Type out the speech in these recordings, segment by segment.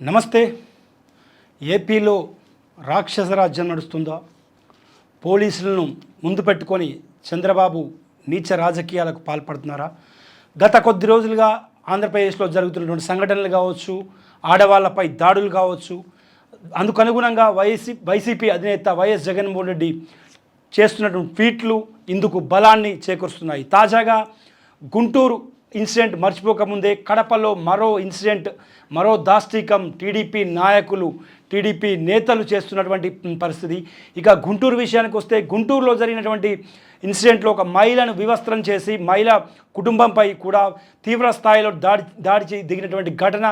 నమస్తే. ఏపీలో రాక్షస రాజ్యం నడుస్తుందా? పోలీసులను ముందు పెట్టుకొని చంద్రబాబు నీచ రాజకీయాలకు పాల్పడుతున్నారా? గత కొద్ది రోజులుగా ఆంధ్రప్రదేశ్లో జరుగుతున్నటువంటి సంఘటనలు కావచ్చు, ఆడవాళ్లపై దాడులు కావచ్చు, అందుకు అనుగుణంగా వైసీపీ అధినేత వైఎస్ జగన్మోహన్ రెడ్డి చేస్తున్నటువంటి ట్వీట్లు ఇందుకు బలాన్ని చేకూరుస్తున్నాయి. తాజాగా గుంటూరు ఇన్సిడెంట్ మర్చిపోకముందే కడపలో మరో ఇన్సిడెంట్, మరో దాష్టీకం టీడీపీ నాయకులు, టీడీపీ నేతలు చేస్తున్నటువంటి పరిస్థితి. ఇక గుంటూరు విషయానికి వస్తే, గుంటూరులో జరిగినటువంటి ఇన్సిడెంట్లో ఒక మహిళను వివస్త్రం చేసి మహిళ కుటుంబంపై కూడా తీవ్ర స్థాయిలో దాడి దిగినటువంటి ఘటన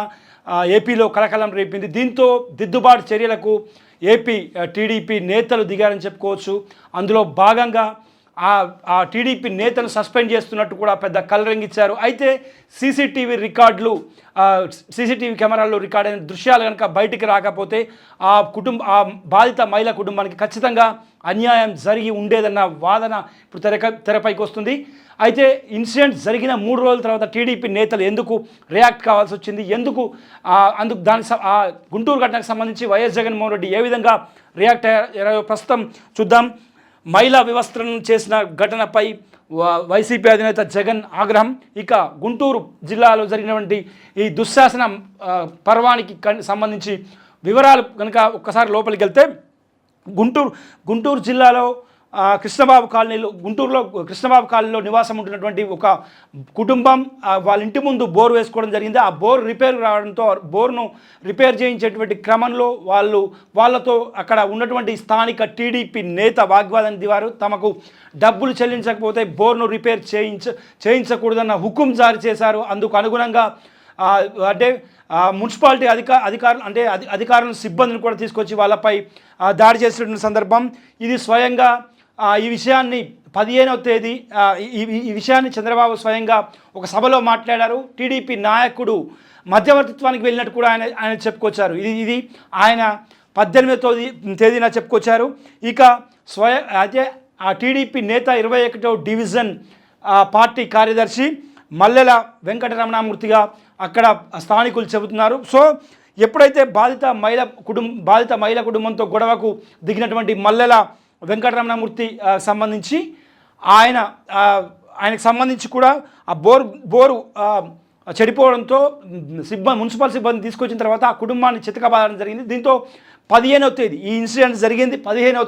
ఏపీలో కలకలం రేపింది. దీంతో దిద్దుబాటు చర్యలకు ఏపీ టీడీపీ నేతలు దిగారని చెప్పుకోవచ్చు. అందులో భాగంగా ఆ టీడీపీ నేతను సస్పెండ్ చేస్తున్నట్టు కూడా పెద్ద కలరింగ్ ఇచ్చారు. అయితే సీసీటీవీ కెమెరాల్లో రికార్డ్ అయిన దృశ్యాలు కనుక బయటికి రాకపోతే ఆ బాధిత మహిళ కుటుంబానికి ఖచ్చితంగా అన్యాయం జరిగి ఉండేదన్న వాదన ఇప్పుడు తెరపైకి వస్తుంది. అయితే ఇన్సిడెంట్ జరిగిన 3 రోజుల తర్వాత టీడీపీ నేతలు ఎందుకు రియాక్ట్ కావాల్సి వచ్చింది, అందుకు గుంటూరు ఘటనకు సంబంధించి వైఎస్ జగన్మోహన్ రెడ్డి ఏ విధంగా రియాక్ట్ అయ్యారో ప్రస్తుతం చూద్దాం. మహిళా వివస్త్రను చేసిన ఘటనపై వైసీపీ అధినేత జగన్ ఆగ్రహం. ఇక గుంటూరు జిల్లాలో జరిగినటువంటి ఈ దుశ్శాసన పర్వానికి సంబంధించి వివరాలు కనుక ఒక్కసారి లోపలికి వెళ్తే, గుంటూరు జిల్లాలో గుంటూరులో కృష్ణబాబు కాలనీలో నివాసం ఉంటున్నటువంటి ఒక కుటుంబం వాళ్ళ ఇంటి ముందు బోర్ వేసుకోవడం జరిగింది. ఆ బోర్ రిపేర్ రావడంతో బోర్ను రిపేర్ చేయించేటువంటి క్రమంలో వాళ్ళతో అక్కడ ఉన్నటువంటి స్థానిక టీడీపీ నేత వాగ్వాదం దివారు. తమకు డబ్బులు చెల్లించకపోతే బోర్ను రిపేర్ చేయించకూడదన్న హుకుం జారీ చేశారు. అందుకు అనుగుణంగా మున్సిపాలిటీ అధికారులను సిబ్బందిని కూడా తీసుకొచ్చి వాళ్ళపై దాడి చేసినటువంటి సందర్భం ఇది. స్వయంగా ఈ విషయాన్ని 15వ తేదీ ఈ విషయాన్ని చంద్రబాబు స్వయంగా ఒక సభలో మాట్లాడారు. టీడీపీ నాయకుడు మధ్యవర్తిత్వానికి వెళ్ళినట్టు కూడా ఆయన చెప్పుకొచ్చారు. ఇది ఆయన 18వ తేదీన చెప్పుకొచ్చారు. ఇక అయితే ఆ టీడీపీ నేత 21వ డివిజన్ పార్టీ కార్యదర్శి మల్లెల వెంకటరమణమూర్తిగా అక్కడ స్థానికులు చెబుతున్నారు. సో ఎప్పుడైతే బాధిత మహిళ కుటుంబంతో గొడవకు దిగినటువంటి మల్లెల వెంకటరమణమూర్తి సంబంధించి ఆయనకు సంబంధించి కూడా ఆ బోరు చెడిపోవడంతో మున్సిపల్ సిబ్బంది తీసుకొచ్చిన తర్వాత ఆ కుటుంబాన్ని చితకబాదడం జరిగింది. దీంతో 15వ తేదీ ఈ ఇన్సిడెంట్ జరిగింది. 15వ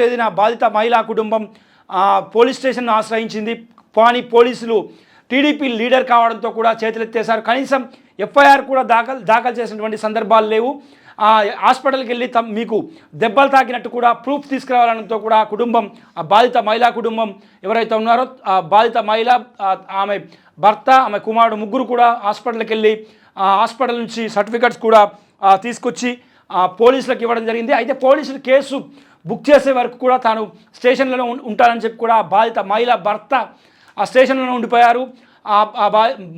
తేదీన బాధిత మహిళా కుటుంబం పోలీస్ స్టేషన్ను ఆశ్రయించింది. కానీ పోలీసులు టీడీపీ లీడర్ కావడంతో కూడా చేతులెత్తేశారు. కనీసం ఎఫ్ఐఆర్ కూడా దాఖలు చేసినటువంటి సందర్భాలు లేవు. హాస్పిటల్కి వెళ్ళి మీకు దెబ్బలు తాకినట్టు కూడా ప్రూఫ్ తీసుకురావాలనడంతో కూడా ఆ బాధిత మహిళా కుటుంబం ఎవరైతే ఉన్నారో ఆ బాధిత మహిళ, ఆమె భర్త, ఆమె కుమారుడు ముగ్గురు కూడా హాస్పిటల్కి వెళ్ళి హాస్పిటల్ నుంచి సర్టిఫికెట్స్ కూడా తీసుకొచ్చి పోలీసులకు ఇవ్వడం జరిగింది. అయితే పోలీసులు కేసు బుక్ చేసే వరకు కూడా తాను స్టేషన్లలో ఉంటానని చెప్పి కూడా బాధిత మహిళ భర్త ఆ స్టేషన్లో ఉండిపోయారు. ఆ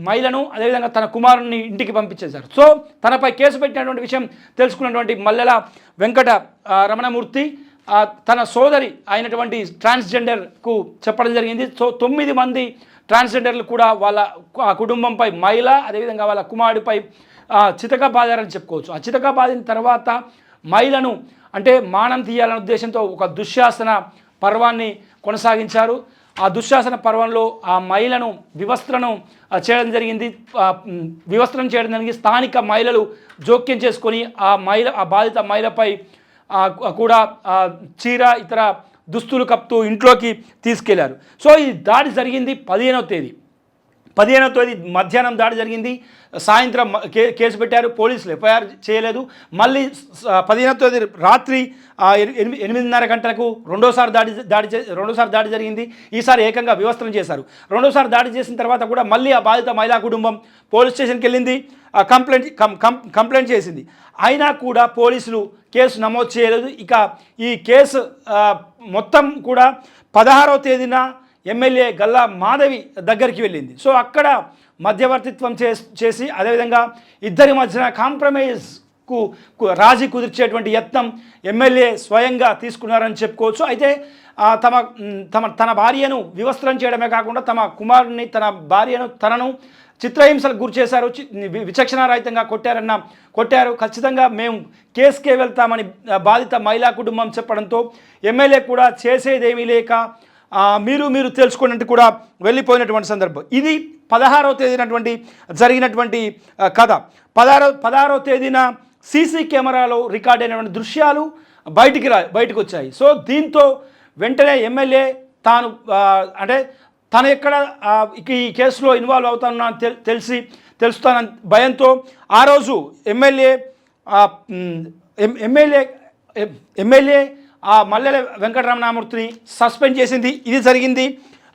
మహిళను అదేవిధంగా తన కుమారుని ఇంటికి పంపించేశారు. సో తనపై కేసు పెట్టినటువంటి విషయం తెలుసుకున్నటువంటి మల్లెల వెంకట రమణమూర్తి తన సోదరి అయినటువంటి ట్రాన్స్జెండర్కు చెప్పడం జరిగింది. సో 9 మంది ట్రాన్స్జెండర్లు కూడా వాళ్ళ కుటుంబంపై మహిళ అదేవిధంగా వాళ్ళ కుమారుడిపై చితక బాధారని చెప్పుకోవచ్చు. ఆ చితక బాధిన తర్వాత మహిళను మానం తీయాలనే ఉద్దేశంతో ఒక దుశ్శాసన పర్వాన్ని కొనసాగించారు. ఆ దుశ్శాసన పర్వంలో ఆ మహిళను వివస్త్రం చేయడం జరిగింది. స్థానిక మహిళలు జోక్యం చేసుకొని ఆ బాధిత మహిళపై కూడా చీర ఇతర దుస్తులు కప్పుతూ ఇంట్లోకి తీసుకెళ్లారు. సో ఈ దాడి జరిగింది 15వ తేదీ మధ్యాహ్నం దాడి జరిగింది. సాయంత్రం కేసు పెట్టారు. పోలీసులు ఎఫ్ఐఆర్ చేయలేదు. మళ్ళీ 15వ తేదీ రాత్రి 8:30 గంటలకు రెండోసారి దాడి జరిగింది. ఈసారి ఏకంగా వివస్త్రం చేశారు. రెండోసారి దాడి చేసిన తర్వాత కూడా మళ్ళీ ఆ బాధిత మహిళా కుటుంబం పోలీస్ స్టేషన్కి వెళ్ళింది, కంప్లైంట్ చేసింది. అయినా కూడా పోలీసులు కేసు నమోదు చేయలేదు. ఇక ఈ కేసు మొత్తం కూడా 16వ తేదీన ఎమ్మెల్యే గల్లా మాధవి దగ్గరికి వెళ్ళింది. సో అక్కడ మధ్యవర్తిత్వం చేసి అదేవిధంగా ఇద్దరి మధ్యన కాంప్రమైజ్కు రాజీ కుదిర్చేటువంటి యత్నం ఎమ్మెల్యే స్వయంగా తీసుకున్నారని చెప్పుకోవచ్చు. అయితే తన భార్యను వివస్త్రం చేయడమే కాకుండా తమ కుమారుని తనను చిత్రహింసలకు గురి చేశారు, విచక్షణారహితంగా కొట్టారు, ఖచ్చితంగా మేము కేసుకే వెళ్తామని బాధిత మహిళా కుటుంబం చెప్పడంతో ఎమ్మెల్యే కూడా చేసేదేమీ లేక మీరు తెలుసుకున్నట్టు కూడా వెళ్ళిపోయినటువంటి సందర్భం. ఇది 16వ తేదీనటువంటి జరిగినటువంటి కథ. 16వ తేదీన సీసీ కెమెరాలో రికార్డ్ అయినటువంటి దృశ్యాలు బయటకు వచ్చాయి. సో దీంతో వెంటనే ఎమ్మెల్యే తను ఎక్కడ ఈ కేసులో ఇన్వాల్వ్ అవుతానన్నా తెలుస్తానని భయంతో ఆ రోజు ఎమ్మెల్యే మల్లెల వెంకటరమణమూర్తిని సస్పెండ్ చేసింది. ఇది జరిగింది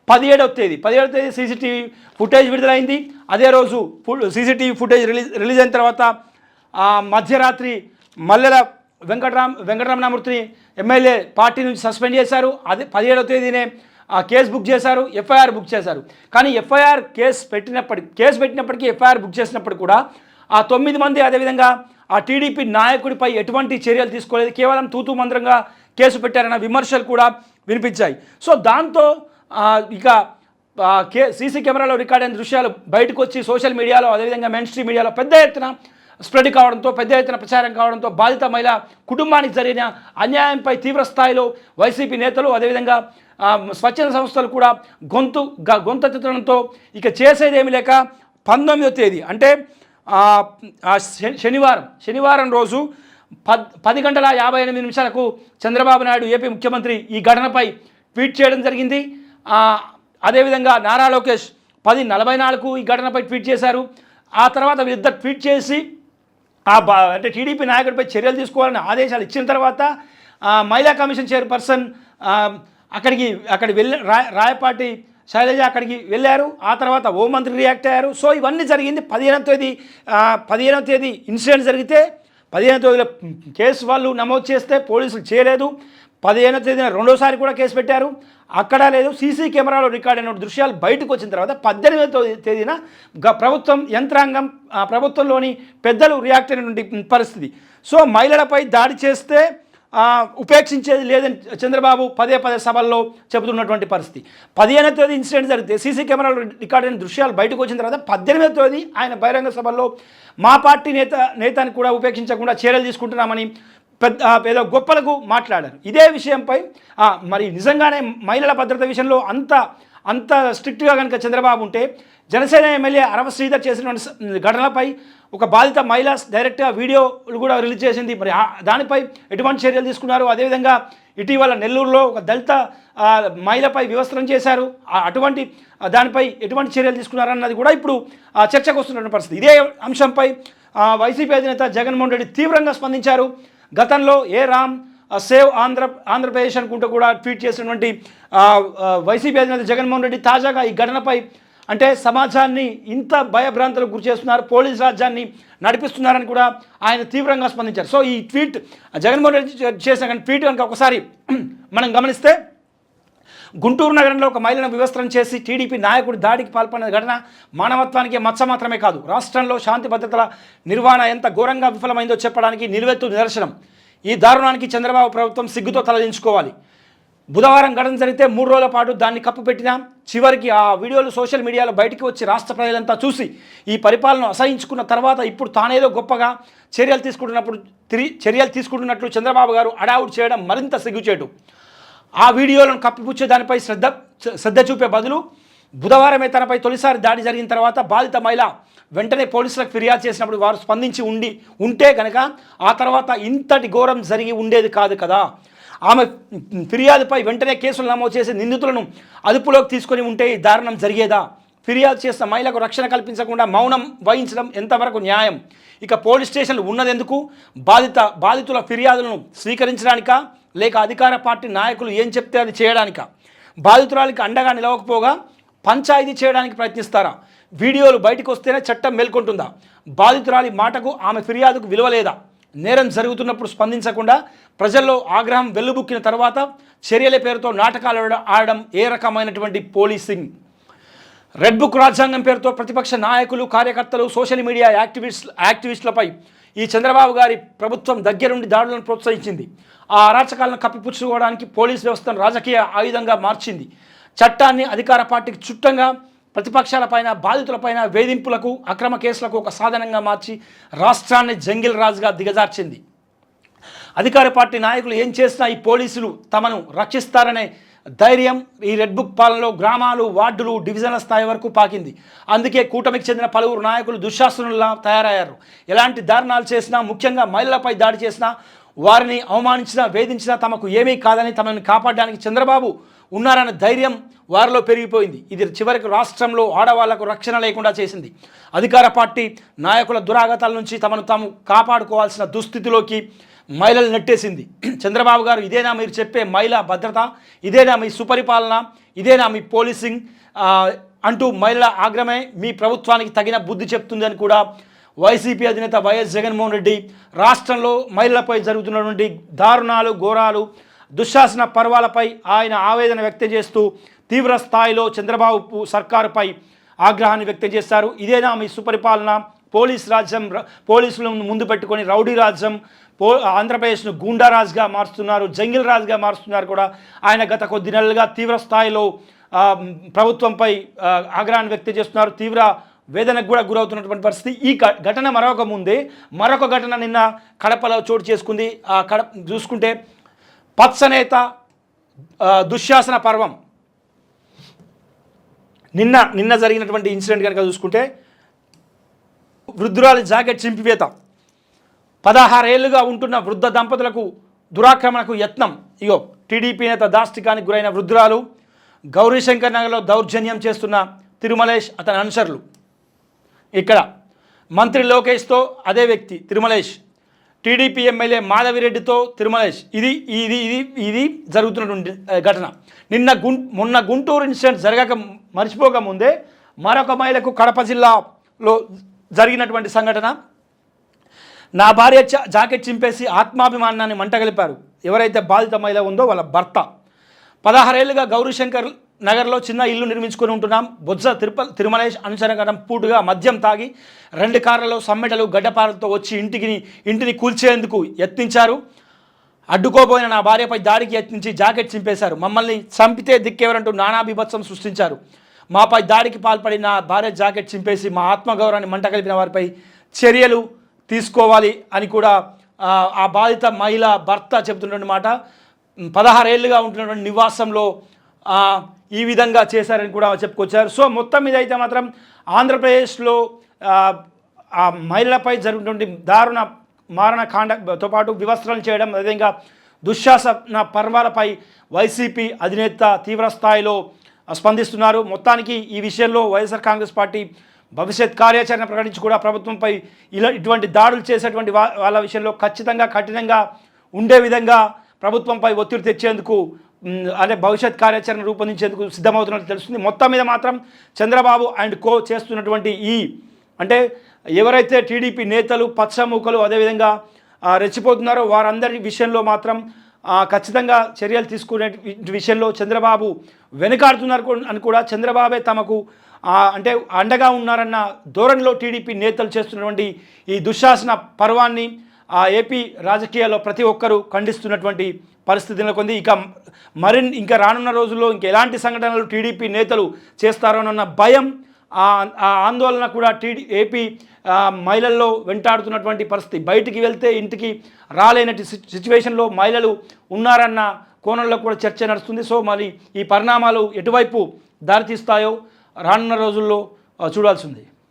17వ తేదీ సీసీటీవీ ఫుటేజ్ విడుదలైంది. అదే రోజు సీసీటీవీ ఫుటేజ్ రిలీజ్ అయిన తర్వాత మధ్యరాత్రి మల్లెల వెంకటరమణమూర్తిని ఎమ్మెల్యే పార్టీ నుంచి సస్పెండ్ చేశారు. అదే 17వ తేదీనే కేసు బుక్ చేశారు, ఎఫ్ఐఆర్ బుక్ చేశారు. కానీ ఎఫ్ఐఆర్ కేసు పెట్టినప్పటికీ ఎఫ్ఐఆర్ బుక్ చేసినప్పుడు కూడా ఆ 9 మంది అదేవిధంగా ఆ టీడీపీ నాయకుడిపై ఎటువంటి చర్యలు తీసుకోలేదు, కేవలం తూతూ మంత్రంగా కేసు పెట్టారన్న విమర్శలు కూడా వినిపించాయి. సో దాంతో ఇక సీసీ కెమెరాలో రికార్డ్ అయిన దృశ్యాలు బయటకు వచ్చి సోషల్ మీడియాలో అదేవిధంగా మెయిన్ స్ట్రీమ్ మీడియాలో పెద్ద ఎత్తున స్ప్రెడ్ కావడంతో, పెద్ద ఎత్తున ప్రచారం కావడంతో బాధిత మహిళ కుటుంబానికి జరిగిన అన్యాయంపై తీవ్ర స్థాయిలో వైసీపీ నేతలు అదేవిధంగా స్వచ్ఛంద సంస్థలు కూడా గొంతెత్తడంతో ఇక చేసేదేమి లేక 19వ తేదీ అంటే శనివారం రోజు 10:58 చంద్రబాబు నాయుడు ఏపీ ముఖ్యమంత్రి ఈ ఘటనపై ట్వీట్ చేయడం జరిగింది. అదేవిధంగా నారా లోకేష్ 10:44 ఈ ఘటనపై ట్వీట్ చేశారు. ఆ తర్వాత వీళ్ళిద్దరు ట్వీట్ చేసి అంటే టీడీపీ నాయకుడిపై చర్యలు తీసుకోవాలని ఆదేశాలు ఇచ్చిన తర్వాత మహిళా కమిషన్ చైర్పర్సన్ అక్కడికి వెళ్ళి రాయపాటి శైలజ అక్కడికి వెళ్ళారు. ఆ తర్వాత హోంమంత్రి రియాక్ట్ అయ్యారు. సో ఇవన్నీ జరిగింది 15వ తేదీ ఇన్సిడెంట్ జరిగితే 15వ తేదీలో కేసు వాళ్ళు నమోదు చేస్తే పోలీసులు చేయలేదు. 15వ తేదీన రెండోసారి కూడా కేసు పెట్టారు, అక్కడ లేదు. సీసీ కెమెరాలో రికార్డ్ అయిన దృశ్యాలు బయటకు వచ్చిన తర్వాత 18వ తేదీన ప్రభుత్వం యంత్రాంగం ప్రభుత్వంలోని పెద్దలు రియాక్ట్ అయినటువంటి పరిస్థితి. సో మహిళలపై దాడి చేస్తే ఉపేక్షించేది లేదని చంద్రబాబు పదే సభల్లో చెబుతున్నటువంటి పరిస్థితి. 15వ తేదీ ఇన్సిడెంట్ జరిగితే సీసీ కెమెరాలో రికార్డ్ అయిన దృశ్యాలు బయటకు వచ్చిన తర్వాత 18వ తేదీ ఆయన బహిరంగ సభల్లో మా పార్టీ నేతని కూడా ఉపేక్షించకుండా చర్యలు తీసుకుంటున్నామని ఏదో గొప్పలకు మాట్లాడారు. ఇదే విషయంపై మరి నిజంగానే మహిళల భద్రత విషయంలో అంత స్ట్రిక్ట్గా కనుక చంద్రబాబు ఉంటే జనసేన ఎమ్మెల్యే అరవ శ్రీధర్ చేసినటువంటి ఘటనలపై ఒక బాధిత మహిళ డైరెక్ట్గా వీడియోలు కూడా రిలీజ్ చేసింది. మరి దానిపై ఎటువంటి చర్యలు తీసుకున్నారు, అదేవిధంగా ఇటీవల నెల్లూరులో ఒక దళిత మహిళపై వివస్త్రం చేశారు, అటువంటి దానిపై ఎటువంటి చర్యలు తీసుకున్నారన్నది కూడా ఇప్పుడు చర్చకు వస్తున్న పరిస్థితి. ఇదే అంశంపై వైసీపీ అధినేత జగన్మోహన్ రెడ్డి తీవ్రంగా స్పందించారు. గతంలో రామ్ సేవ్ ఆంధ్రప్రదేశ్ అనుకుంటూ కూడా ట్వీట్ చేసినటువంటి వైసీపీ అధినేత జగన్మోహన్ రెడ్డి తాజాగా ఈ ఘటనపై అంటే సమాజాన్ని ఇంత భయభ్రాంతులకు గురి చేస్తున్నారు, పోలీస్ రాజ్యాన్ని నడిపిస్తున్నారని కూడా ఆయన తీవ్రంగా స్పందించారు. సో ఈ ట్వీట్ జగన్మోహన్ రెడ్డి చేసిన ట్వీట్ కనుక ఒకసారి మనం గమనిస్తే, గుంటూరు నగరంలో ఒక మహిళను వివస్త్రం చేసి టీడీపీ నాయకుడి దాడికి పాల్పడిన ఘటన మానవత్వానికి మచ్చ మాత్రమే కాదు, రాష్ట్రంలో శాంతి భద్రతల నిర్వహణ ఎంత ఘోరంగా విఫలమైందో చెప్పడానికి నిలువెత్తు నిదర్శనం. ఈ దారుణానికి చంద్రబాబు ప్రభుత్వం సిగ్గుతో తలదించుకోవాలి. బుధవారం ఘటన జరిగితే 3 రోజుల పాటు దాన్ని కప్పుపెట్టినా చివరికి ఆ వీడియోలు సోషల్ మీడియాలో బయటికి వచ్చి రాష్ట్ర ప్రజలంతా చూసి ఈ పరిపాలన అసహించుకున్న తర్వాత ఇప్పుడు తానేదో గొప్పగా చర్యలు తీసుకుంటున్నట్లు చంద్రబాబు గారు అడావుడు చేయడం మరింత సిగ్గుచేటు. ఆ వీడియోలను కప్పిపుచ్చే దానిపై శ్రద్ధ చూపే బదులు బుధవారమే తనపై తొలిసారి దాడి జరిగిన తర్వాత బాధిత మహిళ వెంటనే పోలీసులకు ఫిర్యాదు చేసినప్పుడు వారు స్పందించి ఉంటే కనుక ఆ తర్వాత ఇంతటి ఘోరం జరిగి ఉండేది కాదు కదా. ఆమె ఫిర్యాదుపై వెంటనే కేసులు నమోదు చేసి నిందితులను అదుపులోకి తీసుకొని ఉంటే ఈ దారుణం జరిగేదా? ఫిర్యాదు చేసిన మహిళకు రక్షణ కల్పించకుండా మౌనం వహించడం ఎంతవరకు న్యాయం? ఇక పోలీస్ స్టేషన్లు ఉన్నదెందుకు? బాధితుల ఫిర్యాదులను స్వీకరించడానికా, లేక అధికార పార్టీ నాయకులు ఏం చెప్తే అది చేయడానికా? బాధితురాలికి అండగా నిలవకపోగా పంచాయతీ చేయడానికి ప్రయత్నిస్తారా? వీడియోలు బయటకు వస్తేనే చట్టం మేల్కొంటుందా? బాధితురాలి మాటకు ఆమె ఫిర్యాదుకు విలువ లేదా? నేరం జరుగుతున్నప్పుడు స్పందించకుండా ప్రజల్లో ఆగ్రహం వెల్లుబుక్కిన తర్వాత చర్యల పేరుతో నాటకాలు ఆడడం ఏ రకమైనటువంటి పోలీసింగ్? రెడ్ బుక్ రాజ్యాంగం పేరుతో ప్రతిపక్ష నాయకులు, కార్యకర్తలు, సోషల్ మీడియా యాక్టివిస్టులపై ఈ చంద్రబాబు గారి ప్రభుత్వం దగ్గరుండి దాడులను ప్రోత్సహించింది. ఆ అరాచకాలను కప్పిపుచ్చుకోవడానికి పోలీస్ వ్యవస్థను రాజకీయ ఆయుధంగా మార్చింది. చట్టాన్ని అధికార పార్టీకి చుట్టంగా ప్రతిపక్షాలపైన బాధితులపైన వేధింపులకు అక్రమ కేసులకు ఒక సాధనంగా మార్చి రాష్ట్రాన్ని జంగిల్ రాజుగా దిగజార్చింది. అధికార పార్టీ నాయకులు ఏం చేసినా ఈ పోలీసులు తమను రక్షిస్తారనే ధైర్యం ఈ రెడ్ బుక్ పాలనలో గ్రామాలు, వార్డులు, డివిజన్ల స్థాయి వరకు పాకింది. అందుకే కూటమికి చెందిన పలువురు నాయకులు దుశ్శాసనుల్లా తయారయ్యారు. ఎలాంటి దారుణాలు చేసినా, ముఖ్యంగా మహిళలపై దాడి చేసినా, వారిని అవమానించినా, వేధించినా తమకు ఏమీ కాదని తమను కాపాడడానికి చంద్రబాబు ఉన్నారన్న ధైర్యం వారిలో పెరిగిపోయింది. ఇది చివరికి రాష్ట్రంలో ఆడవాళ్లకు రక్షణ లేకుండా చేసింది. అధికార పార్టీ నాయకుల దురాగతాల నుంచి తమను తాము కాపాడుకోవాల్సిన దుస్థితిలోకి మహిళలు నెట్టేసింది. చంద్రబాబు గారు, ఇదేనా మీరు చెప్పే మహిళా భద్రత, ఇదేనా మీ సుపరిపాలన, ఇదేనా మీ పోలీసింగ్ అంటూ మహిళల ఆగ్రహమే మీ ప్రభుత్వానికి తగిన బుద్ధి చెప్తుందని కూడా వైసీపీ అధినేత వైఎస్ జగన్మోహన్ రెడ్డి రాష్ట్రంలో మహిళలపై జరుగుతున్నటువంటి దారుణాలు, ఘోరాలు, దుశ్శాసన పర్వాలపై ఆయన ఆవేదన వ్యక్తం చేస్తూ తీవ్ర స్థాయిలో చంద్రబాబు సర్కారుపై ఆగ్రహాన్ని వ్యక్తం చేశారు. ఇదేనా మీ సుపరిపాలన, పోలీస్ రాజ్యం, పోలీసులను ముందు పెట్టుకొని రౌడీ రాజ్యం, ఆంధ్రప్రదేశ్ను గూండారాజ్గా మారుస్తున్నారు, జంగిల్ రాజ్గా మారుస్తున్నారు కూడా ఆయన గత కొద్ది నెలలుగా తీవ్ర స్థాయిలో ప్రభుత్వంపై ఆగ్రహాన్ని వ్యక్తం చేస్తున్నారు. తీవ్ర వేదనకు కూడా గురవుతున్నటువంటి పరిస్థితి. ఈ ఘటన మరొక ఘటన నిన్న కడపలో చోటు చేసుకుంది. చూసుకుంటే పచ్చనేత దుశ్శాసన పర్వం నిన్న జరిగినటువంటి ఇన్సిడెంట్ కనుక చూసుకుంటే వృద్ధురాలి జాకెట్ చింపివేత, 16 ఏళ్లుగా ఉంటున్న వృద్ధ దంపతులకు దురాక్రమణకు యత్నం. ఇగో టీడీపీ నేత దాష్టికానికి గురైన వృద్ధురాలు, గౌరీశంకర్ నగర్లో దౌర్జన్యం చేస్తున్న తిరుమలేష్ అతని అనుచరులు. ఇక్కడ మంత్రి లోకేష్తో అదే వ్యక్తి తిరుమలేష్, టీడీపీ ఎమ్మెల్యే మాధవిరెడ్డితో తిరుమలేష్. ఇది జరుగుతున్నటువంటి ఘటన. మొన్న గుంటూరు ఇన్సిడెంట్ మర్చిపోకముందే మరొక మహిళకు కడప జిల్లాలో జరిగినటువంటి సంఘటన. నా భార్య జాకెట్ చింపేసి ఆత్మాభిమానాన్ని మంటగలిపారు. ఎవరైతే బాధిత మహిళ ఉందో వాళ్ళ భర్త. 16 ఏళ్లుగా గౌరీశంకర్ నగర్లో చిన్న ఇల్లు నిర్మించుకొని ఉంటున్నాం. బొజ్జ తిరుమలేష్ అనుచరగడం పూటుగా మద్యం తాగి 2 కార్లలో సమ్మెటలు గడ్డపారలతో వచ్చి ఇంటిని కూల్చేందుకు యత్నించారు. అడ్డుకోబోయిన నా భార్యపై దాడికి యత్నించి జాకెట్ చింపేశారు. మమ్మల్ని చంపితే దిక్కేవరంటూ నానా బీభత్సం సృష్టించారు. మాపై దాడికి పాల్పడి నా భార్య జాకెట్ చింపేసి మా ఆత్మగౌరవాన్ని మంటగలిపిన వారిపై చర్యలు తీసుకోవాలి అని కూడా ఆ బాధిత మహిళ భర్త చెబుతున్నటువంటి మాట. 16 ఏళ్లుగా ఉంటున్నటువంటి నివాసంలో ఈ విధంగా చేశారని కూడా చెప్పుకొచ్చారు. సో మొత్తం మీద అయితే మాత్రం ఆంధ్రప్రదేశ్లో ఆ మహిళలపై జరుగుతున్నటువంటి దారుణ మారణకాండతో పాటు వివస్త్రాలు చేయడం, అదేవిధంగా దుశ్శాసన పర్వాలపై వైసీపీ అధినేత తీవ్ర స్థాయిలో స్పందిస్తున్నారు. మొత్తానికి ఈ విషయంలో వైఎస్ఆర్ కాంగ్రెస్ పార్టీ భవిష్యత్ కార్యాచరణ ప్రకటించి కూడా ప్రభుత్వంపై ఇటువంటి దాడులు చేసేటువంటి వాళ్ళ విషయంలో ఖచ్చితంగా కఠినంగా ఉండే విధంగా ప్రభుత్వంపై ఒత్తిడి తెచ్చేందుకు అంటే భవిష్యత్ కార్యాచరణ రూపొందించేందుకు సిద్ధమవుతున్నట్టు తెలుస్తుంది. మొత్తం మీద మాత్రం చంద్రబాబు అండ్ కో చేస్తున్నటువంటి అంటే ఎవరైతే టీడీపీ నేతలు, పచ్చమూకలు, అదేవిధంగా రెచ్చిపోతున్నారో వారందరి విషయంలో మాత్రం ఖచ్చితంగా చర్యలు తీసుకునే విషయంలో చంద్రబాబు వెనుకాడుతున్నారు అని కూడా, చంద్రబాబే తమకు అంటే అండగా ఉన్నారన్న ధోరణిలో టీడీపీ నేతలు చేస్తున్నటువంటి ఈ దుశ్శాసన పర్వాన్ని ఏపీ రాజకీయాల్లో ప్రతి ఒక్కరూ ఖండిస్తున్నటువంటి పరిస్థితి నెలకొంది. ఇంకా రానున్న రోజుల్లో ఎలాంటి సంఘటనలు టీడీపీ నేతలు చేస్తారోనన్న భయం, ఆందోళన కూడా ఏపీ మహిళల్లో వెంటాడుతున్నటువంటి పరిస్థితి. బయటికి వెళ్తే ఇంటికి రాలేనటి సిచ్యువేషన్లో మహిళలు ఉన్నారన్న కోణంలో కూడా చర్చ నడుస్తుంది. సో మరి ఈ పరిణామాలు ఎటువైపు దారితీస్తాయో రానున్న రోజుల్లో చూడాల్సి ఉంది.